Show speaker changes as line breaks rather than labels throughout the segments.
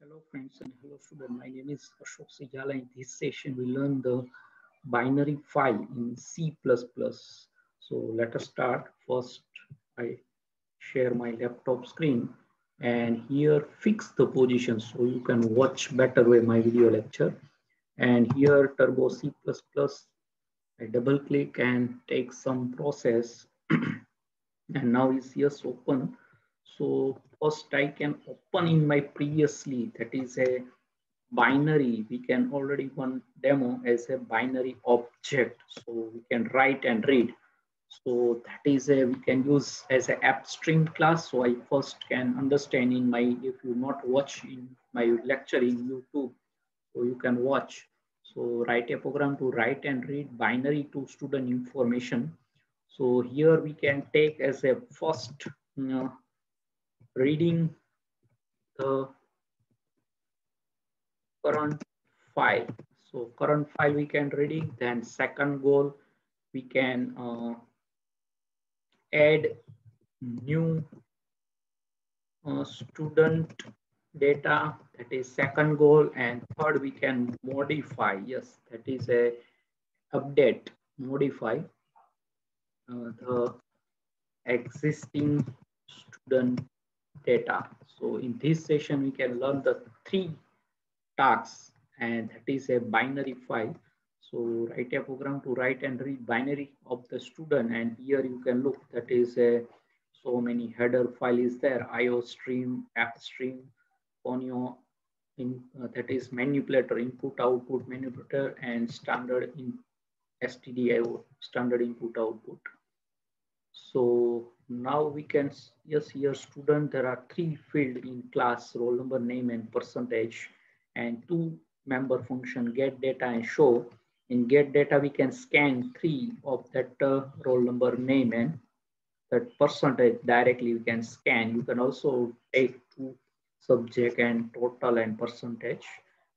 Hello friends and hello student. My name is Ashok Sijala. In this session we learn the binary file in C++. So let us start. First I share my laptop screen and here fix the position so you can watch better way my video lecture. And here turbo C++, I double click and take some process and now is yes open. So first I can open in my previously, that is a binary. We can already one demo as a binary object, so we can write and read. So that is a we can use as a fstream class. So I first can understand in my, if you not watch in my lecture in YouTube, so you can watch. So write a program to write and read binary to student information. So here we can take as a first reading the current file. So current file we can reading. Then second goal, we can add new student data. That is second goal. And third, we can modify. Yes, that is a update, modify the existing student data. So in this session, we can learn the three tasks, and that is a binary file. So write a program to write and read binary of the student, and here you can look, that is a so many header file is there, IO stream, app stream, Ponyo, in that is manipulator, input output manipulator, and standard in stdio, standard input output. So now we can, yes, here student, there are three field in class, roll number, name, and percentage, and two member function, get data and show. In get data, we can scan three of that roll number, name, and that percentage directly we can scan. You can also take two subject and total and percentage.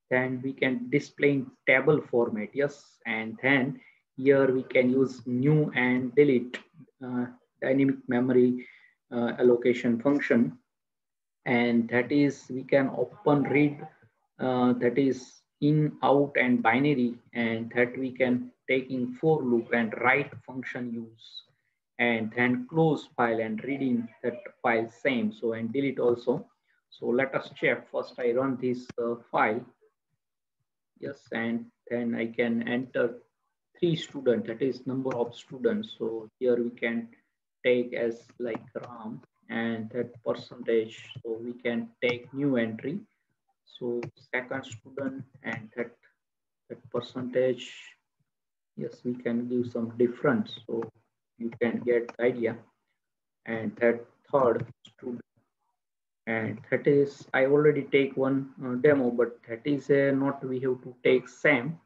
Then we can display in table format, yes, and then here we can use new and delete uh, dynamic memory allocation function, and that is we can open read, that is in out and binary, and that we can take in for loop and write function use, and then close file and reading that file same, so and delete also. So let us check. First I run this file, yes, and then I can enter three student, that is number of students. So here we can take as like Ram, and that percentage, so we can take new entry, so second student, and that percentage, yes, we can give some difference so you can get the idea. And that third student, and that is I already take one demo, but that is not we have to take same,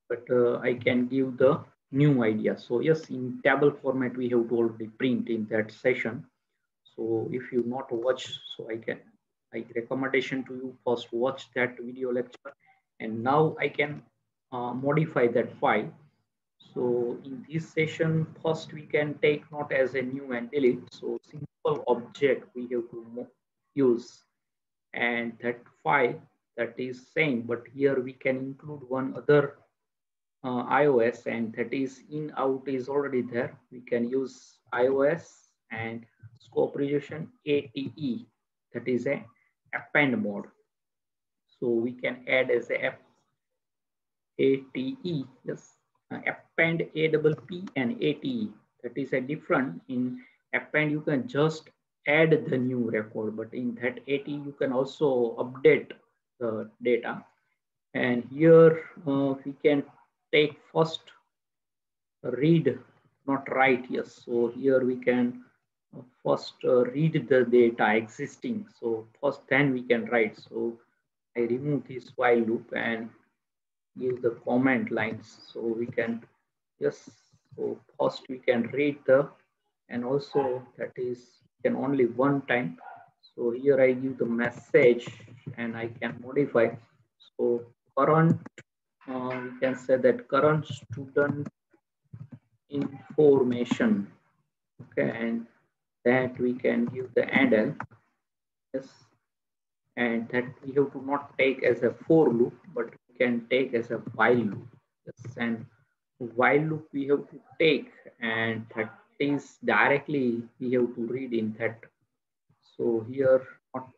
but I can give the new idea. So yes, in table format we have to already print in that session. So if you not watch, so I can, I recommendation to you, first watch that video lecture, and now I can modify that file. So in this session, first we can take not as a new and delete. So simple object we have to use, and that file, that is same, but here we can include one other iOS, and that is in out is already there. We can use iOS and scope resolution ATE, that is a append mode. So we can add as a ATE, yes, append APP and ATE. That is a different. In append you can just add the new record, but in that ATE you can also update the data. And here we can take first read, not write, yes. So here we can first read the data existing. So first then we can write. So I remove this while loop and give the comment lines. So we can, yes, so first we can read the, and also that is can only one time. So here I give the message and I can modify. So current, we can say that current student information, okay, and that we can give the handle, yes, and that we have to not take as a for loop, but we can take as a while loop. Yes, and while loop we have to take, and that is directly we have to read in that. So here not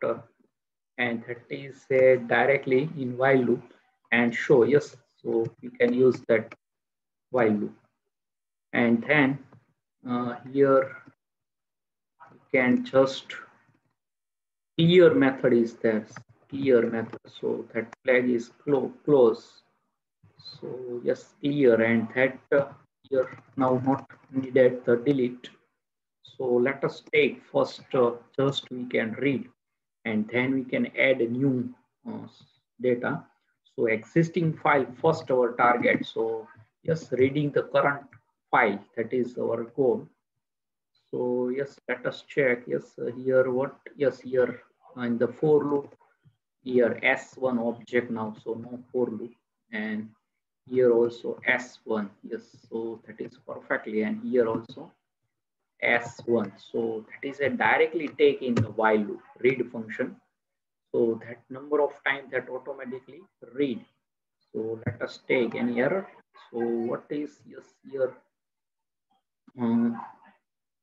and that is directly in while loop and show. Yes, so we can use that while loop, and then here we can just clear method is there, clear method, so that flag is close. So yes, clear, and that here now not needed the delete. So let us take first just we can read, and then we can add a new uh, data. So existing file first our target. So yes, reading the current file, that is our goal. So yes, let us check. Yes, here what? Yes, here in the for loop, here S1 object now, so no for loop, and here also S1. Yes, so that is perfectly, and here also S1. So that is a directly take in the while loop read function. So that number of times that automatically read. So let us take any error. So what is, yes, here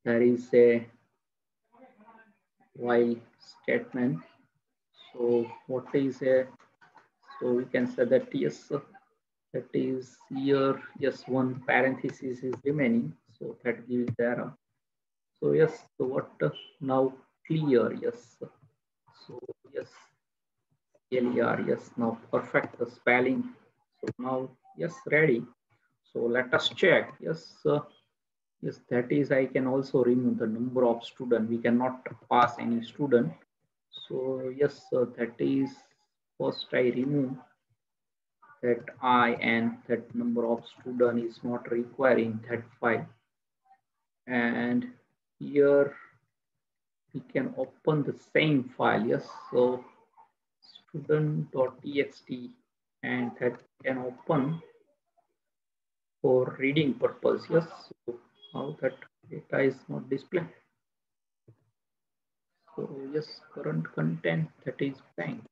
there is a while statement. So what is a, so we can say that yes, that is here, yes, one parenthesis is remaining. So that gives the error. So yes, so what now clear, yes. So yes, LER, yes, now perfect the spelling. So now yes, ready. So let us check. Yes, yes, that is I can also remove the number of student. We cannot pass any student. So yes, that is first I remove that I, and that number of student is not requiring that file. And here we can open the same file. Yes, so student.txt, and that can open for reading purpose. Yes, so how that data is not displayed. So yes, current content, that is blank.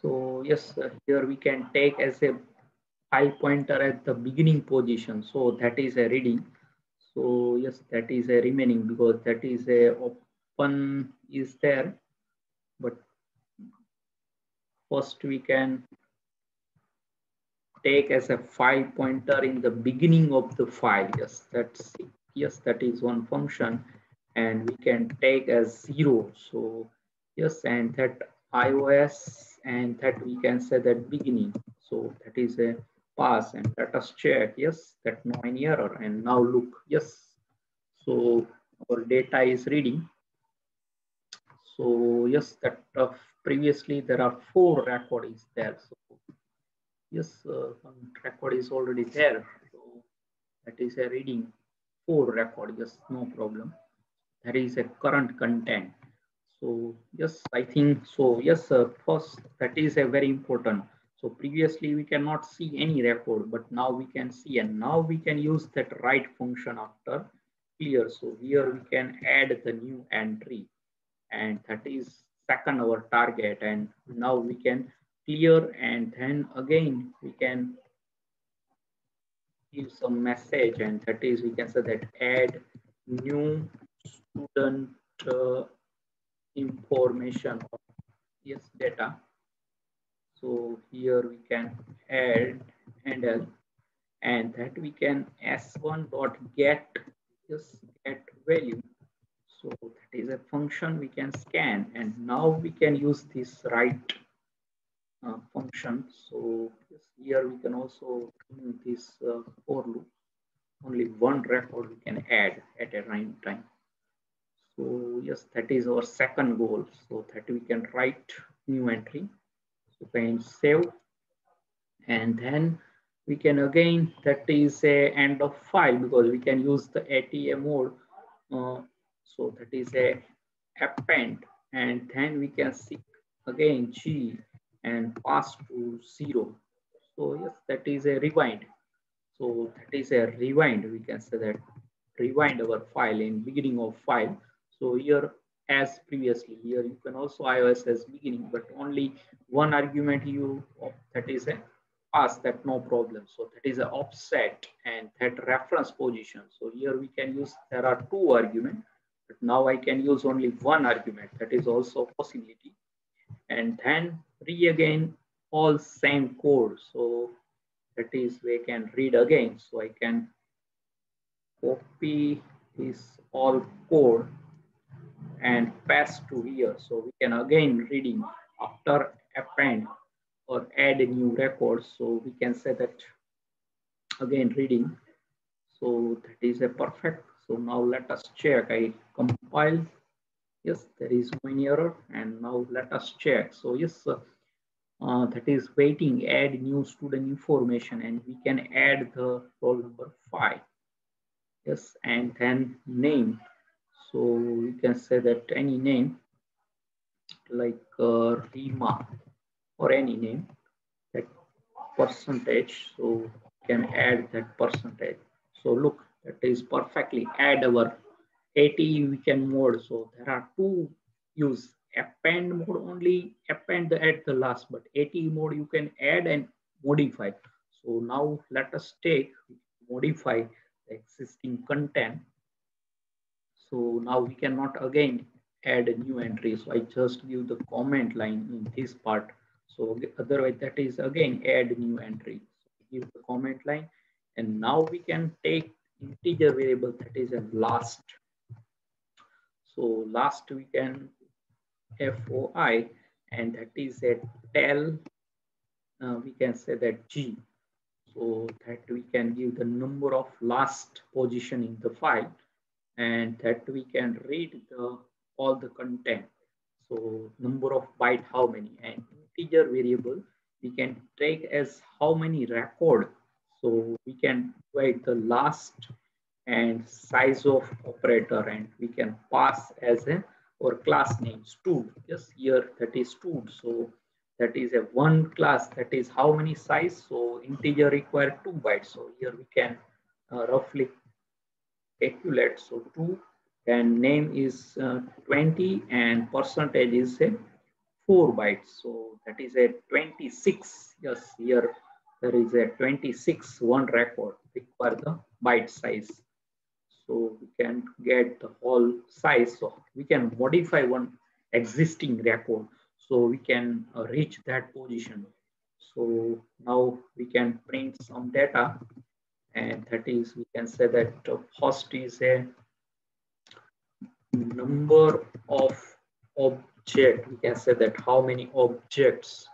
So yes, here we can take as a file pointer at the beginning position. So that is a reading. So yes, that is a remaining because that is a open is there. But first we can take as a file pointer in the beginning of the file. Yes, that's, yes, that is one function, and we can take as 0. So yes, and that iOS, and that we can say that beginning. So that is a pass, and let us check. Yes, that no any error. And now look, yes, so our data is reading. So yes, that previously there are 4 recordings there. So yes, one record is already there. So that is a reading 4 record. Yes, no problem. There is a current content. So yes, I think so. Yes, first that is a very important. So previously we cannot see any record, but now we can see, and now we can use that write function after clear. So here we can add the new entry, and that is second our target. And now we can clear, and then again we can give some message, and that is we can say that add new student information of yes data. So here we can add handle, and that we can s1 dot get, yes, get value. So that is a function we can scan, and now we can use this write function. So yes, here we can also use this for loop. Only one record we can add at a time. So yes, that is our second goal. So that we can write new entry. So can save, and then we can again, that is a end of file because we can use the ATA mode. So that is a append, and then we can seek again G and pass to 0. So yes, that is a rewind. So that is a rewind. We can say that rewind our file in beginning of file. So here, as previously, here you can also iOS as beginning, but only one argument you that is a pass, that no problem. So that is a offset and that reference position. So here we can use, there are two arguments, but now I can use only one argument. That is also a possibility. And then again all same code. So that is we can read again. So I can copy this all code and paste to here. So we can again reading after append or add a new record. So we can say that again reading. So that is a perfect. So now let us check. I compile. Yes, there is no any error. And now let us check. So yes, that is waiting, add new student information, and we can add the roll number 5. Yes, and then name. So we can say that any name like Rima or any name, that percentage. So we can add that percentage. So look, that is perfectly add our 80 we can mode. So there are two use append mode, only append at the last, but 80 mode you can add and modify. So now let us take modify the existing content. So now we cannot again add a new entry. So I just give the comment line in this part. So otherwise that is again add new entry. So give the comment line, and now we can take integer variable that is a last. So last we can foi, and that is a tell. We can say that g. So that we can give the number of last position in the file, and that we can read the all the content. So number of byte how many, and integer variable we can take as how many record. So we can write the last and size of operator, and we can pass as a or class name stud. Yes, here that is stud. So that is a one class, that is how many size. So integer require 2 bytes. So here we can roughly calculate. So 2 and name is 20 and percentage is a 4 bytes. So that is a 26. Yes, here there is a 26 one record require the byte size. So we can get the whole size. So we can modify one existing record. So we can reach that position. So now we can print some data, and that is we can say that first is a number of object. We can say that how many objects.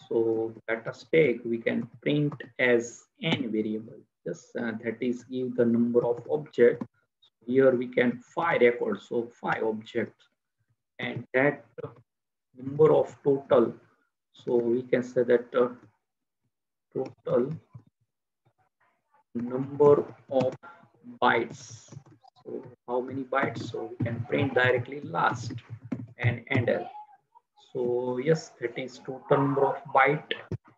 So let us take, we can print as n variable. Yes, that is give the number of object. Here we can 5 records, so 5 objects, and that number of total. So we can say that total number of bytes. So how many bytes? So we can print directly last and endl. So yes, that is total number of byte,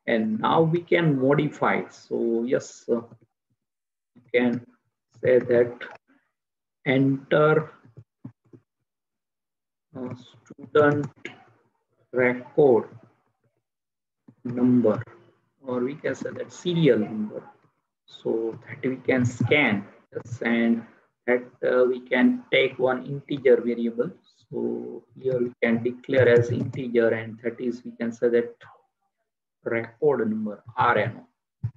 and now we can modify. So yes, we can say that enter student record number, or we can say that serial number. So that we can scan. Yes, and that we can take one integer variable. So here we can declare as integer, and that is we can say that record number RNO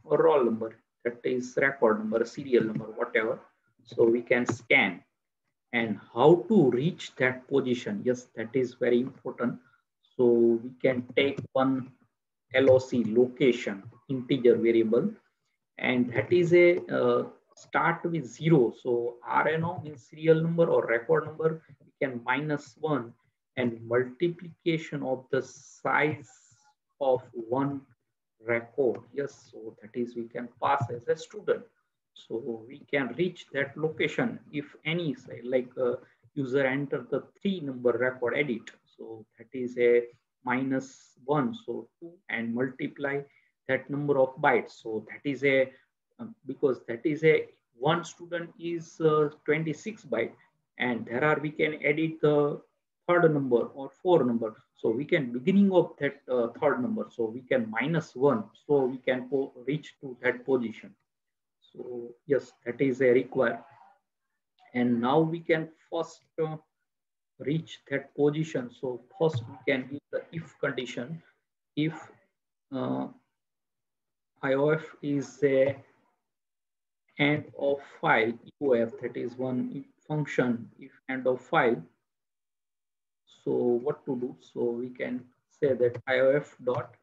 or roll number, that is record number, serial number, whatever. So we can scan, and how to reach that position. Yes, that is very important. So we can take one LOC location integer variable, and that is a start with 0. So RNO means serial number or record number, we can -1, and multiplication of the size of one record. Yes, so that is we can pass as a student. So we can reach that location if any, say like user enter the 3 number record edit. So that is a -1, so 2, and multiply that number of bytes. So that is a because that is a one student is 26 byte, and there are we can edit the third number or four number. So we can beginning of that third number. So we can minus one. So we can reach to that position. So yes, that is a require. And now we can first reach that position. So first we can use the if condition. If uh, IOF is a end of file, EOF, that is one function, if end of file. So what to do? So we can say that IOF dot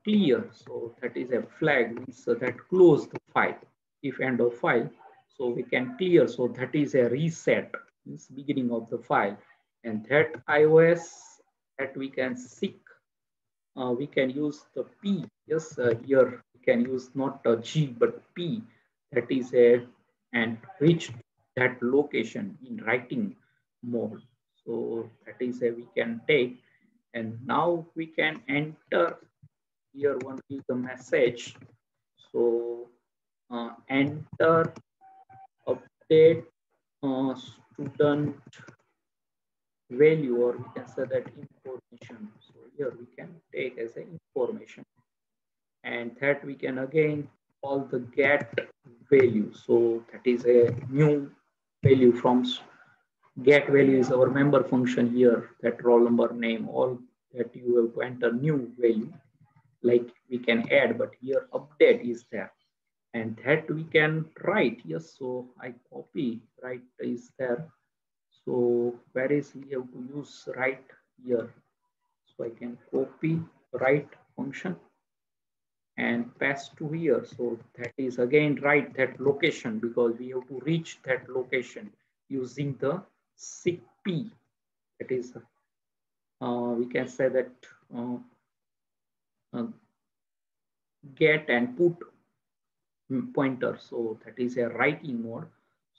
clear. So that is a flag, means that close the file, if end of file. So we can clear. So that is a reset, means beginning of the file. And that iOS that we can seek, we can use the P. Yes, here we can use not a G but P. That is a and reach that location in writing mode. So that is a we can take, and now we can enter here. One is the message. So enter update student value, or we can say that information. So here we can take as a information, and that we can again call the get value. So that is a new value from get value is our member function here, that roll number, name, all that you have to enter new value, like we can add, but here update is there, and that we can write. Yes, so I copy, write is there. So where is we have to use write here? So I can copy write function and paste to here. So that is again write that location, because we have to reach that location using the CP. That is, we can say that uh, get and put pointer. So that is a writing mode.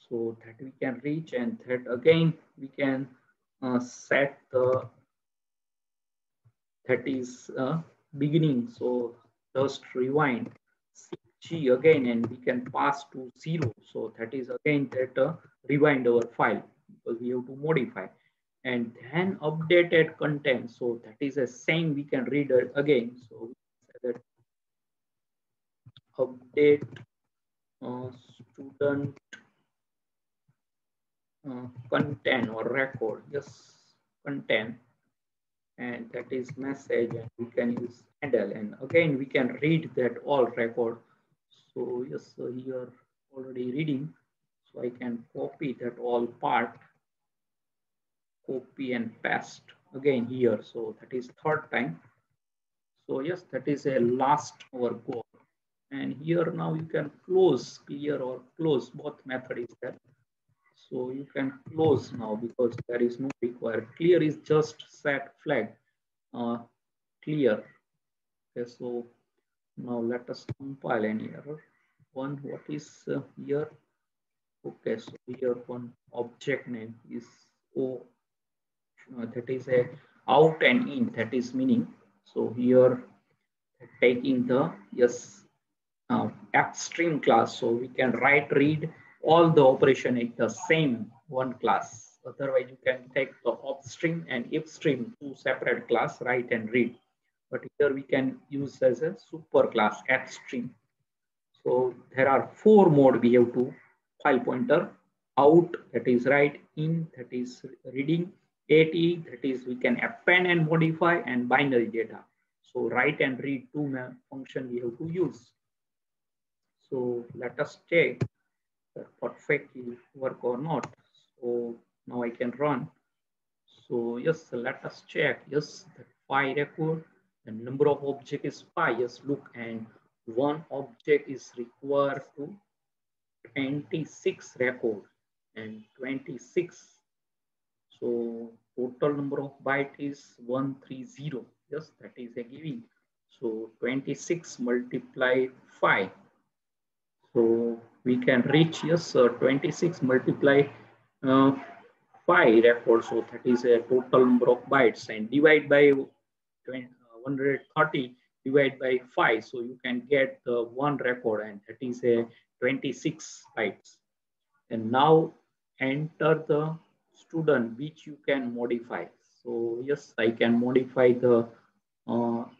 So that we can reach, and that again we can set the that is beginning. So just rewind G again, and we can pass to 0. So that is again that rewind our file, because we have to modify, and then updated content. So that is a same we can read it again. So we say that update student content or record. Yes, content, and that is message, and we can use handle, and again we can read that all record. So yes, so here already reading, so I can copy that all part, copy and paste again here. So that is third time. So yes, that is a last our goal, and here now you can close, clear or close, both method is there. So you can close now, because there is no required. Clear is just set flag, clear. Okay, so now let us compile any error. One, what is here? Okay, so here one object name is O, that is a out and in, that is meaning. So here taking the yes fstream class, so we can write, read all the operation in the same one class. Otherwise, you can take the upstream and ifstream, two separate class, write and read. But here we can use as a super class fstream. So there are four mode we have to file pointer: out, that is write, in, that is reading, at, that is we can append and modify, and binary data. So write and read two function we have to use. So let us check that perfectly work or not. So now I can run. So yes, let us check. Yes, the phi record, the number of object is pi. Yes, look, and one object is required to 26 record, and 26. So total number of byte is 130. Yes, that is a giving. So 26 multiplied 5. So we can reach, yes, 26 multiply 5 records. So that is a total number of bytes, and divide by 130. divide by 5. So you can get the one record, and that is a 26 bytes. And now enter the student which you can modify. So yes, I can modify the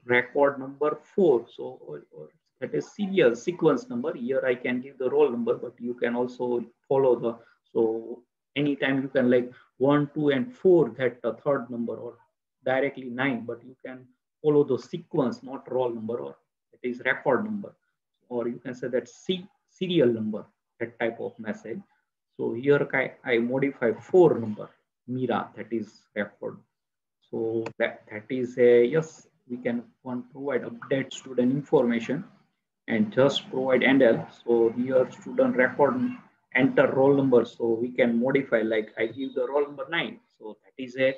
record number 4. So that is serial sequence number. Here I can give the roll number, but you can also follow the, so anytime you can like 1, 2, and 4, that the third number, or directly 9, but you can follow the sequence, not roll number, or it is record number, or you can say that serial number, that type of message. So here I modify 4 number, Mira, that is record. So that is a, yes, we can provide update student information and just provide NL. So here student record enter roll number. So we can modify, like I give the roll number 9. So that is a,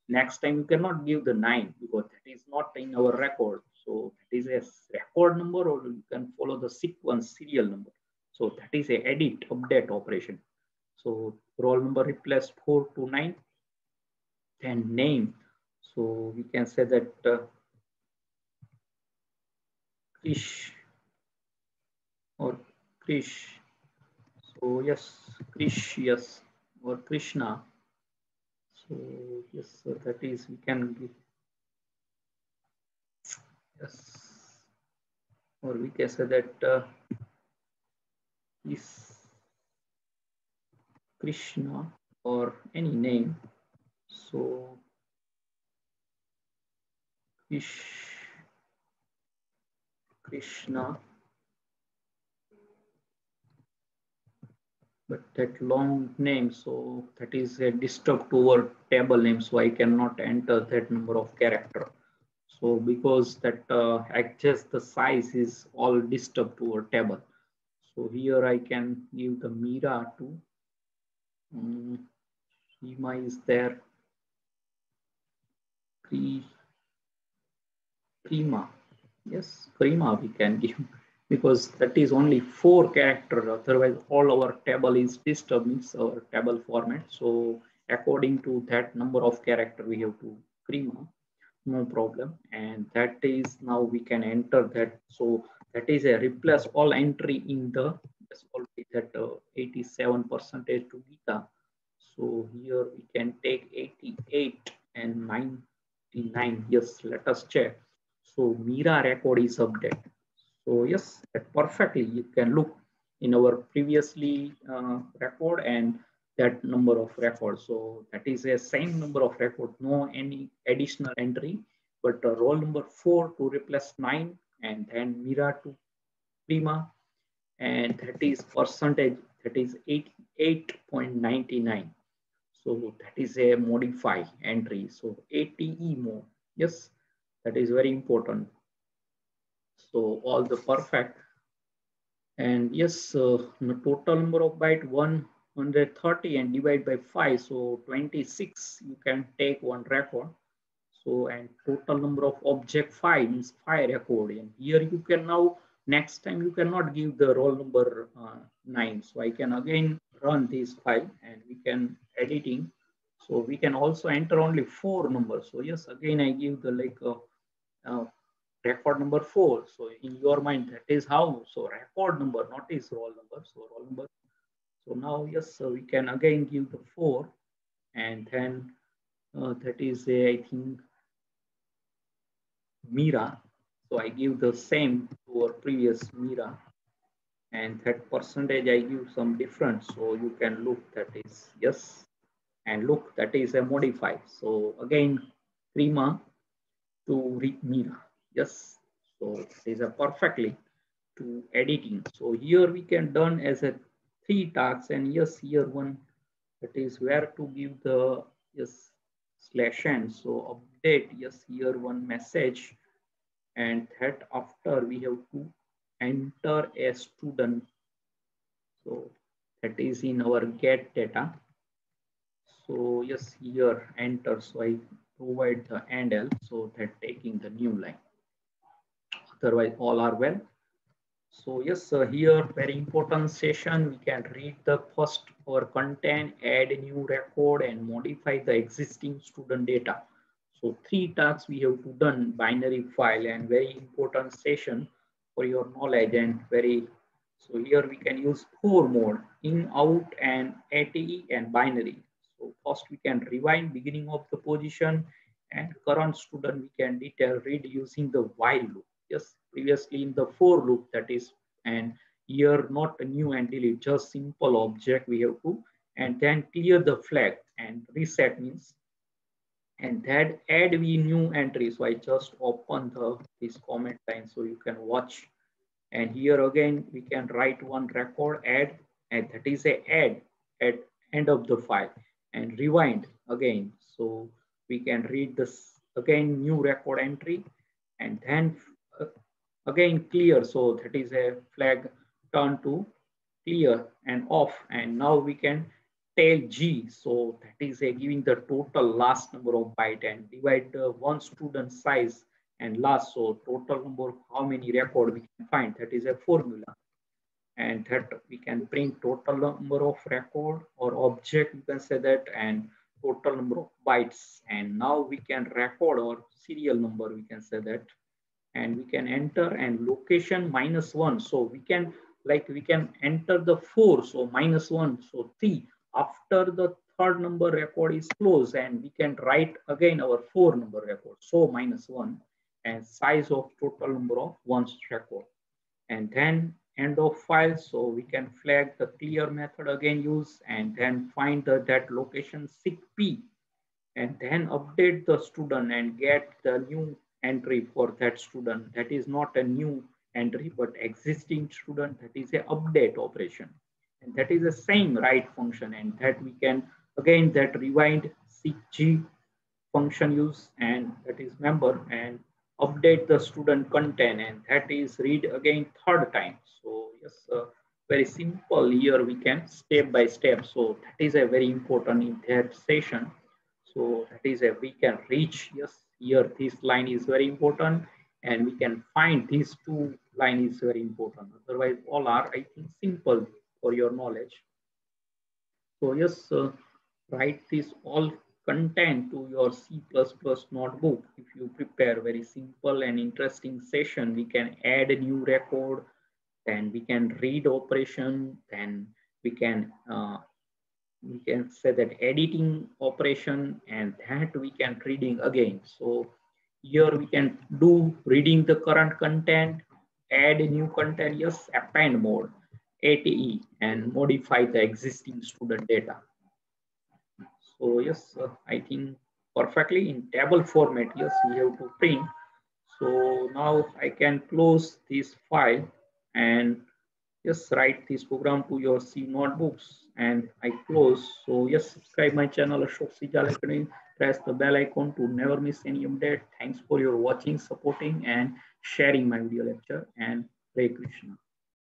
next time you cannot give the 9 because that is not in our record. So that is a record number, or you can follow the sequence serial number. So that is a edit update operation. So roll number replace 4 to 9. Then name. So we can say that Krish or Krish. So yes, Krish, yes, or Krishna. So yes, so that is, we can give, yes, or we can say that is Krishna or any name. So Krishna, but that long name, so that is a disturb to our table name, so I cannot enter that number of character. So because that adjust the size is all disturbed to our table. So here I can give the Mira to Shima is there, Krima. Yes, Krima we can give because that is only 4 character. Otherwise, all our table is disturbed, means our table format. So according to that number of character, we have to Krima. No problem. And that is, now we can enter that. So that is a replace all entry in the, yes, already that 87% to Gita. So here we can take 88 and 99. Yes, let us check. So Mira record is updated. So yes, that perfectly you can look in our previously record and that number of records. So that is a same number of record, no any additional entry, but roll number 4 to replace 9, and then Mira to Prima, and that is percentage, that is 88.99. So that is a modify entry. So ATE mode. Yes, that is very important. So all the perfect. And yes, the total number of byte 130 and divide by 5. So 26, you can take one record. So, and total number of object 5 means 5 record. And here you can now, next time you cannot give the roll number 9. So I can again run this file and we can editing. So we can also enter only 4 numbers. So yes, again I give the like record number 4. So in your mind, that is how. So record number, not is roll number. So roll number. So now yes, so we can again give the 4, and then that is a, I think, Mira. So I give the same to our previous Mira, and that percentage I give some difference. So you can look, that is yes, and look, that is a modify. So again, Prima to Mira. Yes, so it is a perfectly to editing. So here we can done as a 3 tasks, and yes, here one, that is where to give the, yes, /n. So update, yes, here one message, and that after we have to enter a student. So that is in our get data. So yes, here enter. So I provide the NL, so that taking the new line. Otherwise, all are well. So yes, here very important session. We can read the first or content, add a new record, and modify the existing student data. So 3 tasks we have to done binary file, and very important session for your knowledge and very. So here we can use 4 mode: in, out, and ATE and binary. So first we can rewind beginning of the position, and current student we can detail read using the while loop. Yes, previously in the for loop, that is, and here not a new and delete, just simple object we have to, and then clear the flag and reset means, and that add we new entry. So I just open this comment line so you can watch, and here again we can write one record add, and that is a add at end of the file, and rewind again so we can read this again new record entry, and then uh, again clear, so that is a flag turn to clear and off, and now we can tell G, so that is a giving the total last number of byte, and divide the one student size and last, so total number how many record we can find, that is a formula, and that we can print total number of record or object, you can say that, and total number of bytes, and now we can record or serial number, we can say that, and we can enter and location -1, so we can, like we can enter the 4, so -1, so 3 after the third number record is closed, and we can write again our 4 number record, so -1, and size of total number of ones record, and then end of file, so we can flag the clear method again use, and then find that location sig p, and then update the student and get the new entry for that student. That is not a new entry, but existing student, that is a update operation. And that is the same write function, and that we can again that rewind sig function use, and that is member, and update the student content, and that is read again third time. So yes, very simple here we can step by step. So that is a very important in that session. So that is a we can reach, yes, here this line is very important, and we can find these two line is very important. Otherwise all are, I think, simple for your knowledge. So yes, write this all content to your C++ notebook. If you prepare very simple and interesting session, we can add a new record, then we can read operation, then we can say that editing operation, and that we can reading again. So here we can do reading the current content, add a new content, yes, append mode, ATE, and modify the existing student data. So yes, I think perfectly in table format, yes, we have to print. So now I can close this file and just write this program to your C notebooks, and I close. So yes, subscribe my channel Ashok Sijal Academy. Press the bell icon to never miss any update. Thanks for your watching, supporting, and sharing my video lecture. And Hare Krishna.